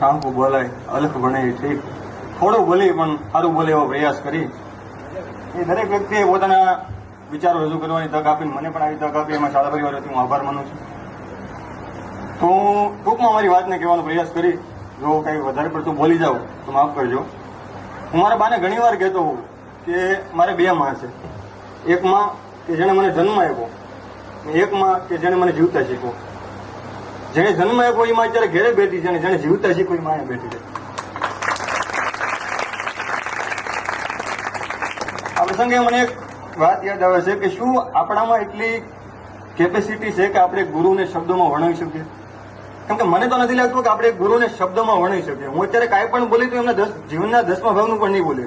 ટાંકું બોલાય, અલખ ભણે ઠીક, થોડું બોલી પણ સારું બોલે એવો પ્રયાસ કરી. એ દરેક વ્યક્તિએ પોતાના વિચારો રજૂ કરવાની તક આપીને મને પણ આવી તક આપી, એમાં શાળા પરિવાર વતી હું આભાર માનું છું. તો હું ટૂંકમાં મારી વાતને કહેવાનો પ્રયાસ કરી. જો કંઈ વધારે પડતું બોલી જાઉં તો માફ કરજો. હું મારા બાને ઘણી વાર કહેતો હોઉં કે મારે બે માં છે. એક માં કે જેણે મને જન્મ આપ્યો, એક માં કે જેણે મને જીવતા શીખ્યો. જેને જન્મ આપ્યો એ માં અત્યારે ઘેરે બેઠી છે અને જેને જીવતા શીખ્યું એ માં બેઠી છે. આ પ્રસંગે મને એક વાત યાદ આવે છે કે શું આપણામાં એટલી કેપેસિટી છે કે આપણે ગુરુને શબ્દોમાં વર્ણવી શકીએ? કેમ કે મને તો નથી લાગતું કે આપણે ગુરુને શબ્દોમાં વર્ણવી શકીએ. હું અત્યારે કાંઈ પણ બોલી તો એમના જીવનના 10મા ભાગનું પણ નહીં બોલે.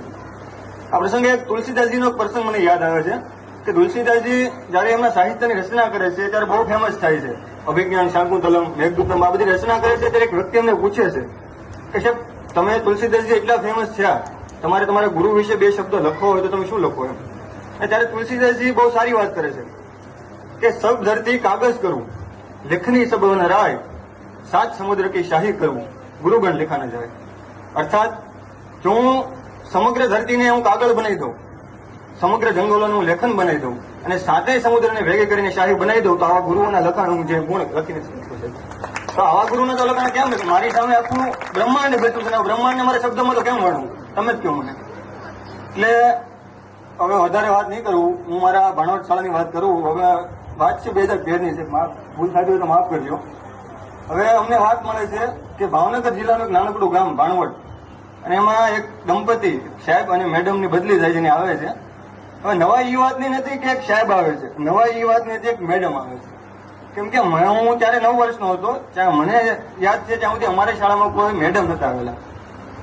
આ પ્રસંગે એક તુલસીદાસજીનો એક પ્રસંગ મને યાદ આવે છે કે તુલસીદાસજી જયારે એમના સાહિત્યની રચના કરે છે ત્યારે બહુ ફેમસ થાય છે. અભિજ્ઞાન, શાકુંતલમ, મેઘદૂતમ, આ બધી રચના કરે છે ત્યારે એક વ્યક્તિ એમને પૂછે છે કે સાહેબ, તમે તુલસીદાસજી એટલા ફેમસ થયા, તમારે તમારા ગુરુ વિશે બે શબ્દો લખવો હોય તો તમે શું લખો એમ? ત્યારે તુલસીદાસજી બહુ સારી વાત કરે છે કે સબ ધરતી કાગજ કરું, લેખની સબ રાય, સાત સમુદ્ર કી શાહી કરું, ગુરુગણ લેખા ન જાય. અર્થાત જો હું સમગ્ર ધરતીને હું કાગળ બનાવી દઉં, સમગ્ર જંગલોનું લેખન બનાવી દઉં અને સાતેય સમુદ્રને ભેગી કરીને શાહી બનાવી દઉં તો આવા ગુરુઓના લખાણ હું જે ગુણ લખી નથી શકતો. તો આવા ગુરુના તો લખાણ કેમ નથી? મારી સામે આખું બ્રહ્માંડ બેઠું છે, બ્રહ્માંડને મારા શબ્દોમાં તો કેમ વર્ણવું? તમે જ કહો મને. એટલે હવે વધારે વાત નહીં કરું, હું મારા ભાણવડ શાળાની વાત કરું. હવે વાત છે 2013ની છે, ભૂલ થતી હોય તો માફ કરજો. હવે અમને વાત મળે છે કે ભાવનગર જિલ્લાનું એક નાનકડું ગામ ભાણવડ, અને એમાં એક દંપતી સાહેબ અને મેડમની બદલી થાય છે, આવે છે. હવે નવાઈ એ વાતની નથી કે એક સાહેબ આવે છે, નવાઈ એ વાતની નથી એક મેડમ આવે છે. કેમ કે હું ત્યારે 9 વર્ષનો હતો, ત્યાં મને યાદ છે ત્યાં સુધી અમારી શાળામાં કોઈ મેડમ નતા આવેલા.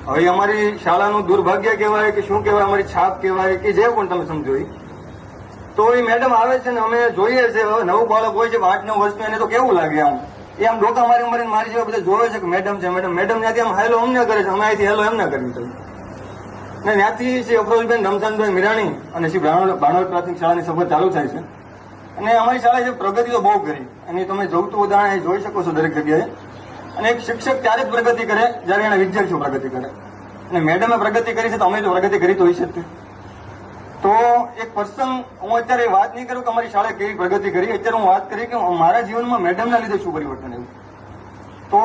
હવે અમારી શાળાનું દુર્ભાગ્ય કહેવાય કે શું કહેવાય, અમારી છાપ કહેવાય કે જે પણ તમે સમજો. તો એ મેડમ આવે છે ને અમે જોઈએ છે, હવે નવું બાળક હોય છે 8-9 વર્ષનું, એને તો કેવું લાગે આમ, એ આમ ડોકા મારી મારી જેવા બધા જોવે છે કે મેડમ છે મેડમ. મેડમ ત્યાંથી આમ હેલો અમને કરે છે, અમે અહીંથી હેલો એમને કરવી છે. ને ત્યાંથી શ્રી અફરોજબેન રમજાનભાઈ મિરાણી અને શ્રી ભાણવડ પ્રાથમિક શાળાની સફર ચાલુ થાય છે. અને અમારી શાળાએ જે પ્રગતિ તો બહુ કરી, અને તમે જોગતું ઉદાહરણ જોઈ શકો છો દરેક જગ્યાએ. અને એક શિક્ષક ત્યારે જ પ્રગતિ કરે જયારે એના વિદ્યાર્થીઓ પ્રગતિ કરે, અને મેડમે પ્રગતિ કરી છે તો અમે જો પ્રગતિ કરી તો હોઈ શકીએ. તો એક પ્રસંગ, હું અત્યારે વાત નહીં કરું કે અમારી શાળાએ કેવી પ્રગતિ કરી, અત્યારે હું વાત કરી કે મારા જીવનમાં મેડમના લીધે શું પરિવર્તન આવ્યું. તો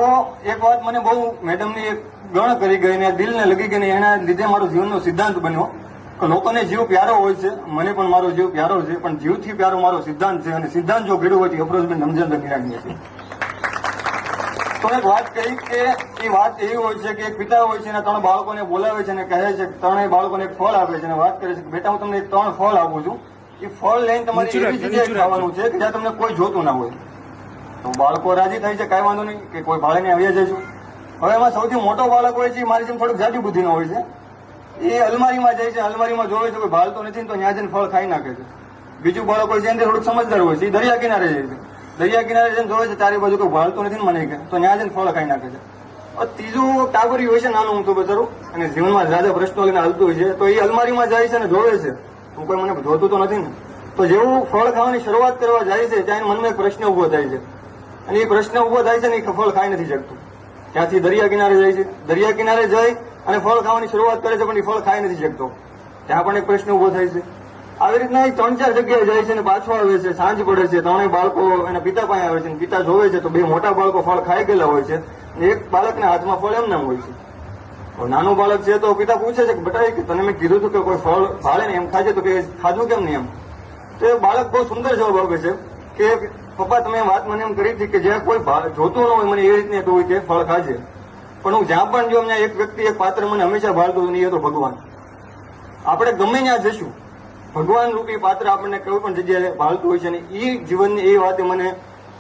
એક વાત મને બહુ મેડમની એક ગણ કરી ગઈ ને દિલને લગી ગઈ ને એના લીધે મારો જીવનનો સિદ્ધાંત બન્યો કે લોકોને જીવ પ્યારો હોય છે, મને પણ મારો જીવ પ્યારો છે, પણ જીવથી પ્યારો મારો સિદ્ધાંત છે, અને સિદ્ધાંત જો ઘડ્યો હોય તો અફરોજબેન રમજાનભાઈ મિરાણી છે. તો એક વાત કહી કે એ વાત એવી હોય છે કે એક પિતા હોય છે અને 3 બાળકોને બોલાવે છે અને કહે છે કે 3 બાળકોને એક ફળ આપે છે અને વાત કરે છે કે બેટા હું તમને 3 ફળ આપું છું, એ ફળ લઈને તમારી એવી જગ્યાએ ખાવાનું છે કે જ્યાં તમને કોઈ જોતું ના હોય. તો બાળકો રાજી થાય છે, કાંઈ વાંધો નહીં કે કોઈ ભાળીને આવ્યા જઈશું. હવે એમાં સૌથી મોટો બાળક હોય છે, મારી જેમ થોડુંક જાડી બુદ્ધિનો હોય છે, એ અલમારીમાં જાય છે, અલમારીમાં જોવે છે કોઈ ભાળતો નથી તો ત્યાં જઈને ફળ ખાઈ નાખે છે. બીજું બાળક હોય છે એને થોડુંક સમજદાર હોય છે, એ દરિયા કિનારે જાય છે, દરિયા કિનારે જઈને જોવે છે ચારે બાજુ કોઈ ભાળતો નથી ને મને કે તો ત્યાં જઈને ફળ ખાઈ નાખે છે. ત્રીજું ટાબરી હોય છે નાનું ઊંધું બચારું, અને જીવનમાં જાજા પ્રશ્નો લઈને હાલતું હોય છે, તો એ અલમારીમાં જાય છે અને જોવે છે હું કોઈ મને જોતું તો નથી ને. તો જેવું ફળ ખાવાની શરૂઆત કરવા જાય છે ત્યાં મનમાં એક પ્રશ્ન ઉભો થાય છે, અને એ પ્રશ્ન ઉભો થાય છે ને એ ફળ ખાઈ નથી શકતું. ત્યાંથી દરિયા કિનારે જાય છે, દરિયા કિનારે જઈ અને ફળ ખાવાની શરૂઆત કરે છે પણ એ ફળ ખાઈ નથી શકતો. ત્યાં પણ એક પ્રશ્ન ઉભો થાય છે. આવી રીતના 3-4 જગ્યાએ જાય છે અને પાછો આવે છે, સાંજ પડે છે, 3 બાળકો એના પિતા પાસે આવે છે, પિતા જોવે છે તો 2 મોટા બાળકો ફળ ખાઈ ગયેલા હોય છે અને એક બાળકના હાથમાં ફળ એમને હોય છે. નાનું બાળક છે તો પિતા પૂછે છે કે બેટા કે તને મેં કીધું હતું કે કોઈ ફળ ભાળે ને એમ ખાજે, તો કે ખાધું કેમ નહીં એમ? તો એ બાળક બહુ સુંદર જવાબ આપે છે કે પપ્પા તમે વાત મને એમ કરી હતી કે જ્યાં કોઈ જોતું ન હોય મને એ રીતને કહ્યું કે ફળ ખાજે, પણ હું જ્યાં પણ જો એક વ્યક્તિ એક પાત્ર મને હંમેશા ભાળતું નહીં એ તો ભગવાન. આપણે ગમે ત્યાં જશું, ભગવાન રૂપી પાત્ર આપણને કોઈ પણ જગ્યાએ ભાળતું હોય છે, અને એ જીવનની એ વાતે મને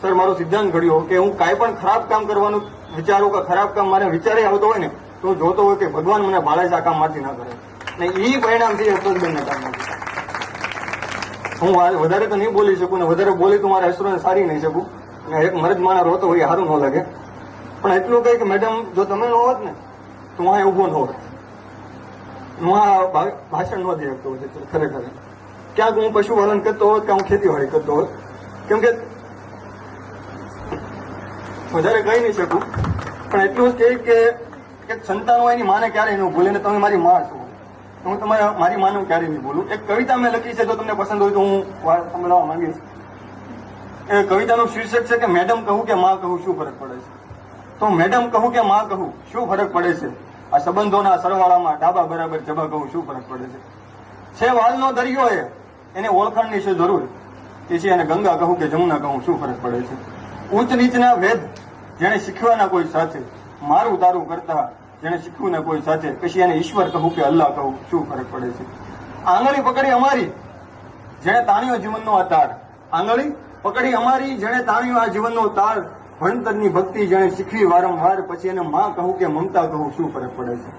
સર મારો સિદ્ધાંત ઘડ્યો કે હું કાંઈ પણ ખરાબ કામ કરવાનું વિચારું કે ખરાબ કામ મારે વિચારે આવતો હોય ને તો હું જોતો હોય કે ભગવાન મને ભાળે છે આ કામ મારથી ના કરે, ને એ પરિણામથી અફરોજબેનના કામ નથી. હું વધારે તો નહીં બોલી શકું ને વધારે બોલી તો મારા અસરોને સારી નહીં શકું, અને એક મરદ માણા રોતો હોય સારું ન લાગે, પણ એટલું કહે કે મેડમ જો તમે ન હોત ને તો હું અહીં ઉભો ન હોત, હું આ ભાષણ ન દઈ શકતો હોય ખરેખર. ક્યાંક હું પશુપાલન કરતો હોત કે હું ખેતીવાડી કરતો હોત, કેમ કે વધારે કહી નહીં શકું, પણ એટલું જ કહે કે એક સંતાન હોય એની માને ક્યારેય ન ભૂલે, ને તમે મારી માં છો, હું તમારા મારી માનું ક્યારેય નહીં ભૂલું. એક કવિતા મેં લખી છે, જો તમને પસંદ હોય તો હું વાત સંભળાવવા માંગીશ. એ કવિતાનું શીર્ષક છે કે મેડમ કહું કે માં કહું શું ફરક પડે છે. તો મેડમ કહું કે માં કહું શું ફરક પડે છે, આ સંબંધોના સરવાળામાં ડાબા બરાબર જબા કહું શું ફરક પડે છે. છે વાલનો દરિયો એને ઓળખાણની છે જરૂર, તેથી એને ગંગા કહું કે જમુના કહું શું ફરક પડે છે. ઉચ્ચ નીચના ભેદ જેને શીખવાના કોઈ સાથે, મારું તારું કરતા જેને શીખવું ને કોઈ સાથે, પછી એને ઈશ્વર કહું કે અલ્લાહ કહું શું ફરક પડે છે. આંગળી પકડી અમારી જેને તાણ્યો જીવનનો આ તાર, આંગળી પકડી અમારી જેને તાણ્યો આ જીવનનો તાર, ભણતરની ભક્તિ જેને શીખવી વારંવાર, પછી એને માં કહું કે મમતા કહું શું ફરક પડે છે.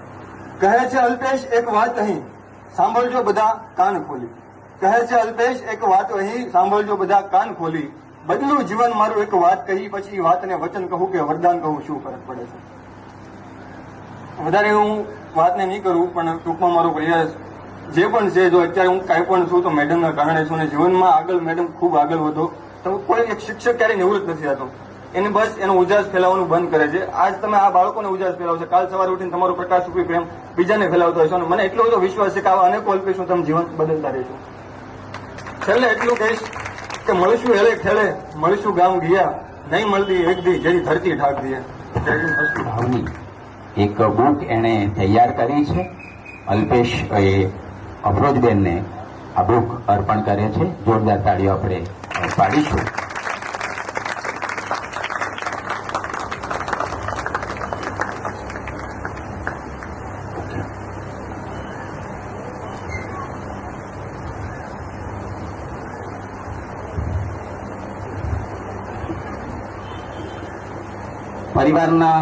કહે છે અલ્પેશ એક વાત અહીં સાંભળજો બધા કાન ખોલી, કહે છે અલ્પેશ એક વાત અહીં સાંભળજો બધા કાન ખોલી, બદલું જીવન મારું એક વાત કહી, પછી વાતને વચન કહું કે વરદાન કહું શું ફરક પડે છે. વધારે હું વાતને નહીં કરું, પણ ટૂંકમાં મારો પ્રયાસ જે પણ છે, જો અત્યારે હું કાંઈ પણ છું તો મેડમના કારણે છું, અને જીવનમાં આગળ મેડમ ખૂબ આગળ વધો. તો કોઈ એક શિક્ષક ક્યારેય નિવૃત્ત નથી થતો, એને બસ એનો ઉજાસ ફેલાવવાનું બંધ કરે છે. આજ તમે આ બાળકોને ઉજાસ ફેલાવશો, કાલ સવારે ઉઠીને તમારો પ્રકાશરૂપી પ્રેમ બીજાને ફેલાવતો હશો, અને મને એટલો બધો વિશ્વાસ છે કે આવા અનેક અલ્પેશનું તમે જીવન બદલતા રહેશો. છેલ્લે એટલું કહીશ કે મળશું હેલે ખેલે મળશું ગામ ગયા, નહીં મળતી એક દી જેની ધરતી ઠાક દે. ભાવની એક બુક એણે તૈયાર કરી છે. અલ્પેશ એ અફરોજબેનને આ બુક અર્પણ કરે છે. જોરદાર તાળીઓ આપણે પાડીશું. પરિવારના